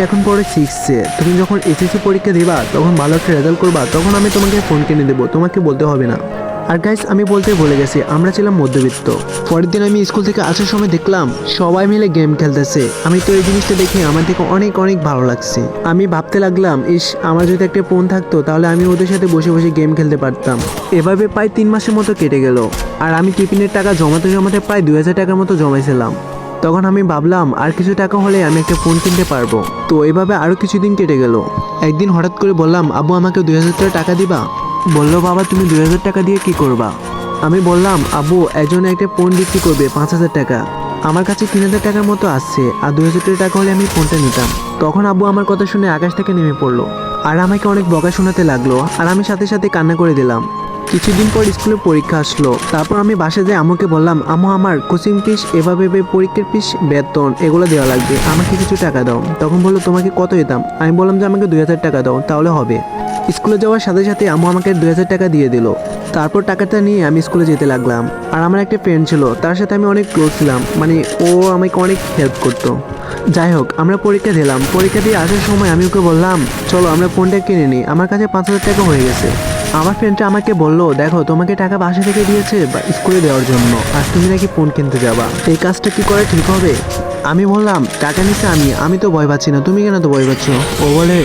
এখন পড়ে 6-এ, তুমি যখন এসএসসি পরীক্ষা দিবা তখন ভালো একটা রেজাল্ট করবা, তখন আমি তোমাকে ফোন কিনে দেবো, তোমাকে বলতে হবে না। আর গাইস, আমি বলতে ভুলে গেছি, আমরা ছিলাম মধ্যবিত্ত। পরের দিন আমি স্কুল থেকে আসার সময় দেখলাম সবাই মিলে গেম খেলতেছে। আমি তো এই জিনিসটা দেখে আমার থেকে অনেক অনেক ভালো লাগছে। আমি ভাবতে লাগলাম, ইস, আমার যদি একটা ফোন থাকতো তাহলে আমি ওদের সাথে বসে বসে গেম খেলতে পারতাম। এভাবে প্রায় 3 মাসের মতো কেটে গেল। আর আমি টিফিনের টাকা জমাতে জমাতে প্রায় 2000 টাকার মতো জমাইছিলাম। তখন আমি ভাবলাম আর কিছু টাকা হলে আমি একটা ফোন কিনতে পারবো। তো এভাবে আরও কিছুদিন কেটে গেল। একদিন হঠাৎ করে বললাম, আব্বু আমাকে 2000 টাকা দিবা? বললো, বাবা তুমি 2000 টাকা দিয়ে কি করবা? আমি বললাম, আব্বু একজনে একটা ফোন বিক্রি করবে 5000 টাকা, আমার কাছে 3000 টাকার মতো আসছে, আর 2000 টাকা হলে আমি ফোনটা নিতাম। তখন আব্বু আমার কথা শুনে আকাশ থেকে নেমে পড়লো আর আমাকে অনেক বকা শোনাতে লাগলো, আর আমি সাথে সাথে কান্না করে দিলাম। কিছুদিন পর স্কুলে পরীক্ষা আসলো। তারপর আমি বাসায় যাই আম্মুকে বললাম, আম্মু আমার কোচিং ফিস, এভাবে পরীক্ষার ফিস, বেতন এগুলো দেওয়া লাগবে, আমাকে কিছু টাকা দাও। তখন বললো, তোমাকে কত দিতাম? আমি বললাম যে আমাকে 2000 টাকা দাও, তাহলে হবে। স্কুলে যাওয়ার সাথে সাথে আম্মু আমাকে 2000 টাকা দিয়ে দিল। তারপর টাকাটা নিয়ে আমি স্কুলে যেতে লাগলাম। আর আমার একটা ফ্রেন্ড ছিল, তার সাথে আমি অনেক ক্লোজ ছিলাম, মানে ও আমাকে অনেক হেল্প করতো। যাই হোক, আমরা পরীক্ষা দিলাম। পরীক্ষা দিয়ে আসার সময় আমি ওকে বললাম, চলো আমরা ফোনটা কিনে নিই, আমার কাছে 5000 টাকা হয়ে গেছে। আমার ফ্রেন্ডটা আমাকে বললো, দেখো তোমাকে টাকা বাসা থেকে দিয়েছে বা স্কুলে দেওয়ার জন্য, আর তুমি নাকি ফোন কিনতে যাবা, এই কাজটা কি করে ঠিক হবে? আমি বললাম, টাকা নিচ্ছে আমি তো ভয় পাচ্ছি না, তুমি কেন তো ভয় পাচ্ছ? ও বলে,